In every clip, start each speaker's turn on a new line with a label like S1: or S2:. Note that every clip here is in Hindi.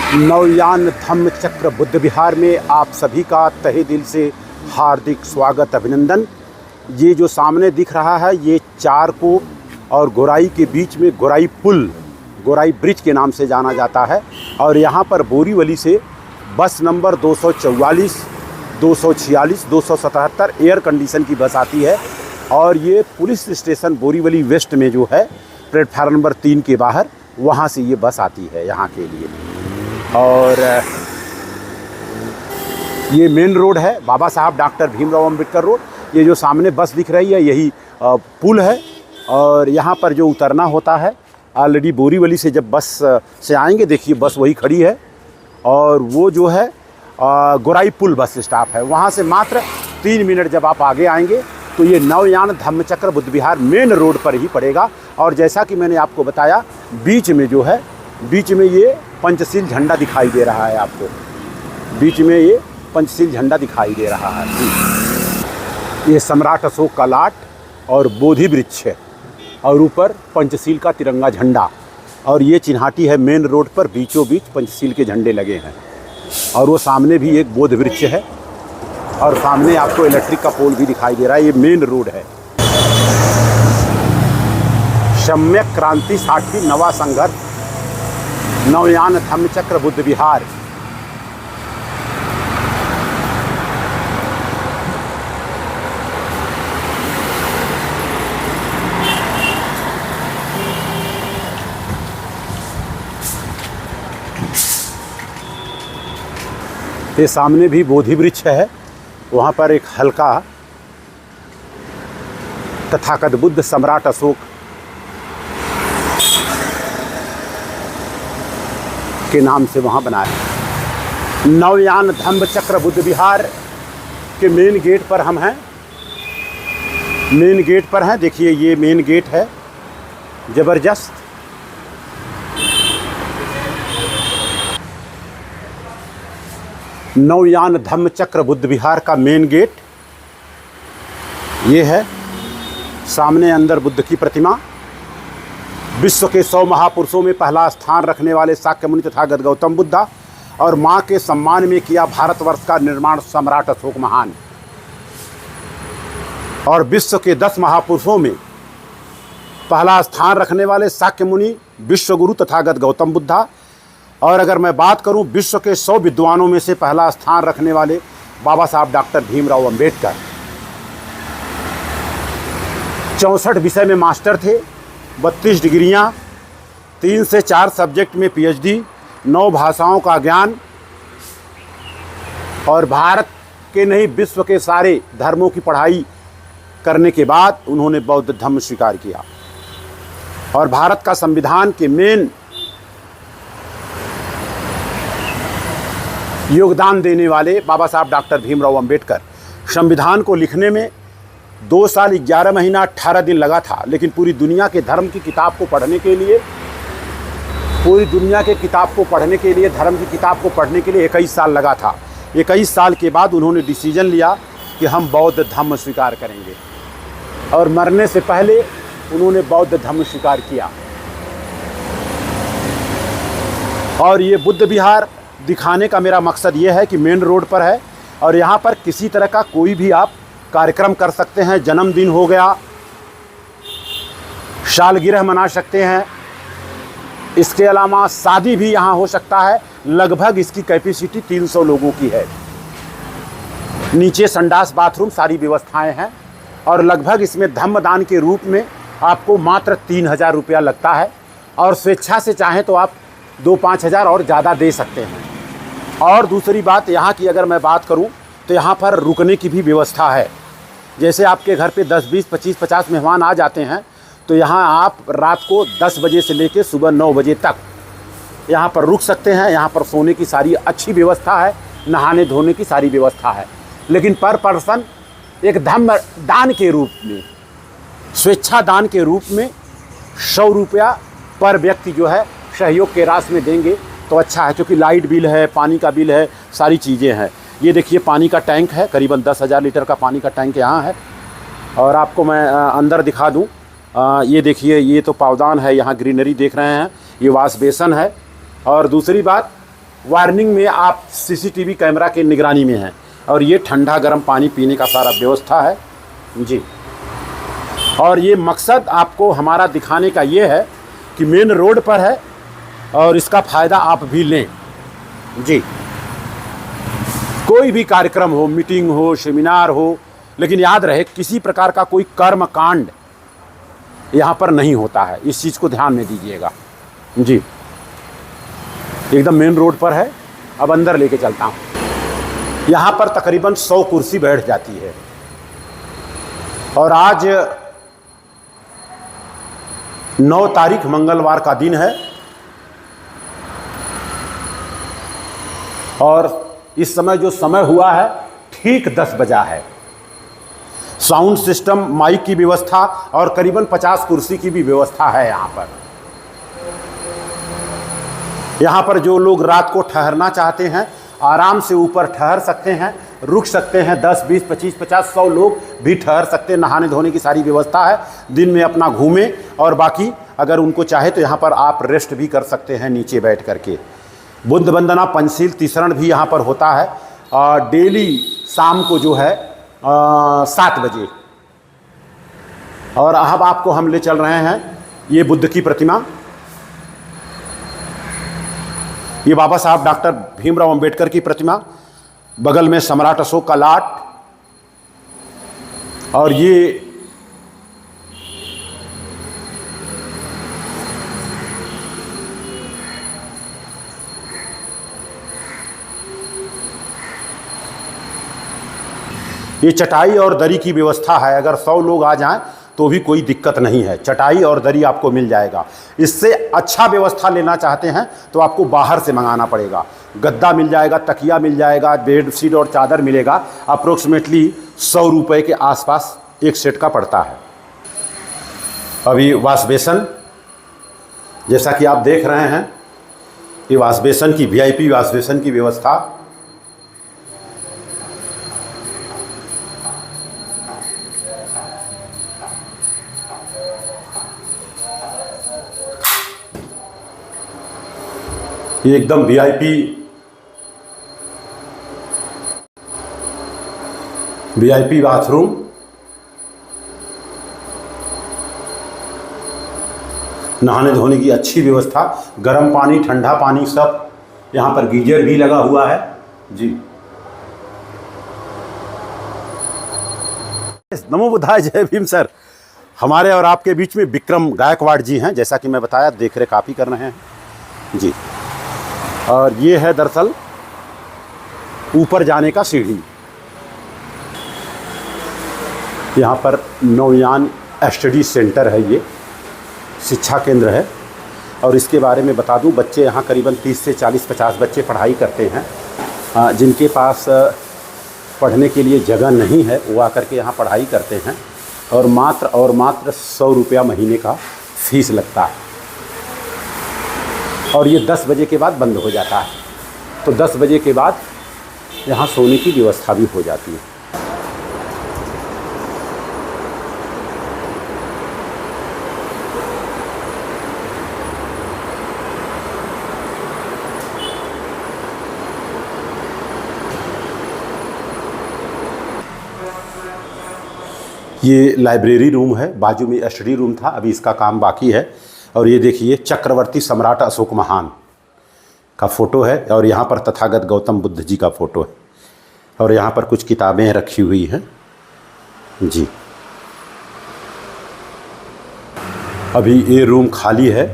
S1: नवयान धम्म चक्र बुद्ध विहार में आप सभी का तहे दिल से हार्दिक स्वागत अभिनंदन। ये जो सामने दिख रहा है ये चारकोप और गोराई के बीच में गोराई पुल, गोराई ब्रिज के नाम से जाना जाता है। और यहाँ पर बोरीवली से बस नंबर 244, 246, 277 एयर कंडीशन की बस आती है। और ये पुलिस स्टेशन बोरीवली वेस्ट में जो है प्लेटफार्म नंबर 3 के बाहर, वहाँ से ये बस आती है यहाँ के लिए। और ये मेन रोड है, बाबा साहब डॉक्टर भीमराव अंबेडकर रोड। ये जो सामने बस दिख रही है यही पुल है। और यहाँ पर जो उतरना होता है, ऑलरेडी बोरीवली से जब बस से आएंगे, देखिए बस वही खड़ी है। और वो जो है गोराई पुल बस स्टॉप है, वहाँ से मात्र 3 मिनट जब आप आगे आएंगे तो ये नवयान धम्म चक्र बुद्ध विहार मेन रोड पर ही पड़ेगा। और जैसा कि मैंने आपको बताया, बीच में जो है, बीच में ये पंचशील झंडा दिखाई दे रहा है आपको, बीच में ये पंचशील झंडा दिखाई दे रहा है। ये सम्राट अशोक का लाट और बोधि वृक्ष है और ऊपर पंचशील का तिरंगा झंडा। और ये चिन्हाटी है मेन रोड पर, बीचों बीच पंचशील के झंडे लगे हैं। और वो सामने भी एक बोधि वृक्ष है और सामने आपको इलेक्ट्रिक का पोल भी दिखाई दे रहा है। ये मेन रोड है। सम्यक क्रांति साक्षी नवा संघर्ष नवयान धम्म चक्र बुद्ध विहार। ये सामने भी बोधि वृक्ष है, वहाँ पर एक हल्का तथागत बुद्ध सम्राट अशोक के नाम से वहाँ बनाया। नवयान धम्म चक्र बुद्ध विहार के मेन गेट पर हम हैं, मेन गेट पर हैं। देखिए ये मेन गेट है, ज़बरदस्त। नवयान धम्म चक्र बुद्ध विहार का मेन गेट ये है। सामने अंदर बुद्ध की प्रतिमा। विश्व के 100 महापुरुषों में पहला स्थान रखने वाले शाक्य मुनि तथागत गौतम बुद्धा और माँ के सम्मान में किया भारतवर्ष का निर्माण सम्राट अशोक महान। और विश्व के 10 महापुरुषों में पहला स्थान रखने वाले शाक्य मुनि विश्वगुरु तथागत गौतम बुद्धा। और अगर मैं बात करूं विश्व के 100 विद्वानों में से पहला स्थान रखने वाले बाबा साहब डॉक्टर भीमराव अंबेडकर। 64 विषय में मास्टर थे, 32 डिग्रियां, 3 से 4 सब्जेक्ट में पीएचडी, 9 भाषाओं का ज्ञान। और भारत के नहीं विश्व के सारे धर्मों की पढ़ाई करने के बाद उन्होंने बौद्ध धर्म स्वीकार किया। और भारत का संविधान के मेन योगदान देने वाले बाबा साहब डॉक्टर भीमराव अंबेडकर। संविधान को लिखने में 2 साल 11 महीना 18 दिन लगा था, लेकिन पूरी दुनिया के धर्म की किताब को पढ़ने के लिए, पूरी दुनिया के किताब को पढ़ने के लिए, धर्म की किताब को पढ़ने के लिए 21 साल लगा था। 21 साल के बाद उन्होंने डिसीजन लिया कि हम बौद्ध धर्म स्वीकार करेंगे। और मरने से पहले उन्होंने बौद्ध धर्म स्वीकार किया। और ये बुद्ध विहार दिखाने का मेरा मकसद ये है कि मेन रोड पर है और यहाँ पर किसी तरह का कोई भी आप कार्यक्रम कर सकते हैं। जन्मदिन हो गया, सालगिरह मना सकते हैं, इसके अलावा शादी भी यहाँ हो सकता है। लगभग इसकी कैपेसिटी 300 लोगों की है। नीचे संडास बाथरूम सारी व्यवस्थाएं हैं। और लगभग इसमें धम्मदान के रूप में आपको मात्र 3000 रुपया लगता है। और स्वेच्छा से चाहें तो आप 2-5 हज़ार और ज़्यादा दे सकते हैं। और दूसरी बात यहाँ की अगर मैं बात करूँ तो यहाँ पर रुकने की भी व्यवस्था है। जैसे आपके घर पे 10, 20, 25, 50 मेहमान आ जाते हैं तो यहाँ आप रात को 10 बजे से लेकर सुबह 9 बजे तक यहाँ पर रुक सकते हैं। यहाँ पर सोने की सारी अच्छी व्यवस्था है, नहाने धोने की सारी व्यवस्था है। लेकिन पर पर्सन एक धम्म दान के रूप में, स्वेच्छा दान के रूप में 100 रुपया पर व्यक्ति जो है सहयोग के राशि में देंगे तो अच्छा है, क्योंकि लाइट बिल है, पानी का बिल है, सारी चीज़ें हैं। ये देखिए पानी का टैंक है, करीबन 10,000 लीटर का पानी का टैंक यहाँ है। और आपको मैं अंदर दिखा दूँ, ये देखिए ये तो पावदान है, यहाँ ग्रीनरी देख रहे हैं, ये वाश बेसन है। और दूसरी बात वार्निंग में आप सीसीटीवी कैमरा के निगरानी में हैं। और ये ठंडा गर्म पानी पीने का सारा व्यवस्था है जी। और ये मकसद आपको हमारा दिखाने का ये है कि मेन रोड पर है और इसका फ़ायदा आप भी लें जी। कोई भी कार्यक्रम हो, मीटिंग हो, सेमिनार हो, लेकिन याद रहे किसी प्रकार का कोई कर्म कांड यहाँ पर नहीं होता है, इस चीज़ को ध्यान में दीजिएगा जी। एकदम मेन रोड पर है। अब अंदर लेके चलता हूँ। यहाँ पर तकरीबन 100 कुर्सी बैठ जाती है। और आज 9 तारीख मंगलवार का दिन है और इस समय जो समय हुआ है ठीक 10 बजा है। साउंड सिस्टम, माइक की व्यवस्था और करीबन 50 कुर्सी की भी व्यवस्था है यहाँ पर। यहाँ पर जो लोग रात को ठहरना चाहते हैं आराम से ऊपर ठहर सकते हैं, रुक सकते हैं। 10, 20, 25, 50, 100 लोग भी ठहर सकते हैं। नहाने धोने की सारी व्यवस्था है। दिन में अपना घूमें और बाकी अगर उनको चाहे तो यहाँ पर आप रेस्ट भी कर सकते हैं नीचे बैठ करके। बुद्ध वंदना, पंचशील, तीसरण भी यहाँ पर होता है डेली शाम को जो है 7 बजे। और अब आपको हम ले चल रहे हैं ये बुद्ध की प्रतिमा, ये बाबा साहब डॉक्टर भीमराव अंबेडकर की प्रतिमा, बगल में सम्राट अशोक का लाट, और ये चटाई और दरी की व्यवस्था है। अगर 100 लोग आ जाएं तो भी कोई दिक्कत नहीं है, चटाई और दरी आपको मिल जाएगा। इससे अच्छा व्यवस्था लेना चाहते हैं तो आपको बाहर से मंगाना पड़ेगा। गद्दा मिल जाएगा, तकिया मिल जाएगा, बेड शीट और चादर मिलेगा। अप्रोक्सीमेटली 100 रुपये के आसपास एक सेट का पड़ता है। अभी वाश बेसन जैसा कि आप देख रहे हैं, ये वाश बेसन की VIP वाश बेसन की व्यवस्था। ये एकदम VIP बाथरूम। नहाने धोने की अच्छी व्यवस्था, गर्म पानी, ठंडा पानी सब। यहाँ पर गीजर भी लगा हुआ है जी। नमो बुद्धाय, जय भीम। सर, हमारे और आपके बीच में विक्रम गायकवाड़ जी हैं, जैसा कि मैं बताया, देख रेख आप ही कर रहे हैं जी। और ये है दरअसल ऊपर जाने का सीढ़ी। यहाँ पर नौयान स्टडी सेंटर है, ये शिक्षा केंद्र है। और इसके बारे में बता दूं, बच्चे यहाँ करीबन 30 से 40, 50 बच्चे पढ़ाई करते हैं। जिनके पास पढ़ने के लिए जगह नहीं है वो आकर के यहाँ पढ़ाई करते हैं। और मात्र 100 रुपया महीने का फीस लगता है। और ये 10 बजे के बाद बंद हो जाता है। तो 10 बजे के बाद यहाँ सोने की व्यवस्था भी हो जाती है। ये लाइब्रेरी रूम है, बाजू में स्टडी रूम था, अभी इसका काम बाकी है। और ये देखिए चक्रवर्ती सम्राट अशोक महान का फ़ोटो है। और यहाँ पर तथागत गौतम बुद्ध जी का फ़ोटो है। और यहाँ पर कुछ किताबें रखी हुई हैं जी। अभी ये रूम खाली है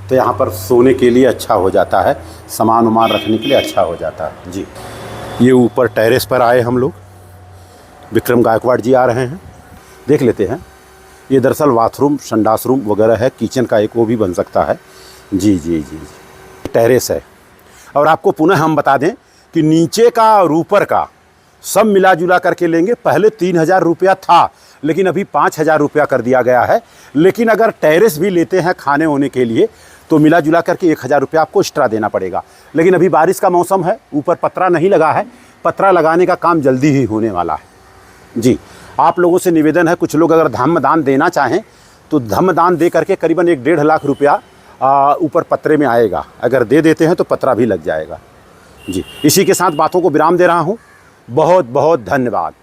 S1: तो यहाँ पर सोने के लिए अच्छा हो जाता है, सामान वामान रखने के लिए अच्छा हो जाता है जी। ये ऊपर टेरेस पर आए हम लोग, विक्रम गायकवाड़ जी आ रहे हैं, देख लेते हैं। ये दरअसल बाथरूम, संडास रूम वगैरह है, किचन का एक वो भी बन सकता है जी जी जी जी। टेरेस है। और आपको पुनः हम बता दें कि नीचे का और ऊपर का सब मिला जुला करके लेंगे। पहले 3000 रुपया था, लेकिन अभी 5000 रुपया कर दिया गया है। लेकिन अगर टेरेस भी लेते हैं खाने होने के लिए तो मिला जुला करके 1000 रुपया आपको एक्स्ट्रा देना पड़ेगा। लेकिन अभी बारिश का मौसम है, ऊपर पतरा नहीं लगा है, पतरा लगाने का काम जल्दी ही होने वाला है जी। आप लोगों से निवेदन है, कुछ लोग अगर धम्मदान देना चाहें तो धम्मदान दे करके करीबन 1-1.5 लाख रुपया ऊपर पत्रे में आएगा। अगर दे देते हैं तो पतरा भी लग जाएगा जी, इसी के साथ बातों को विराम दे रहा हूँ। बहुत बहुत धन्यवाद।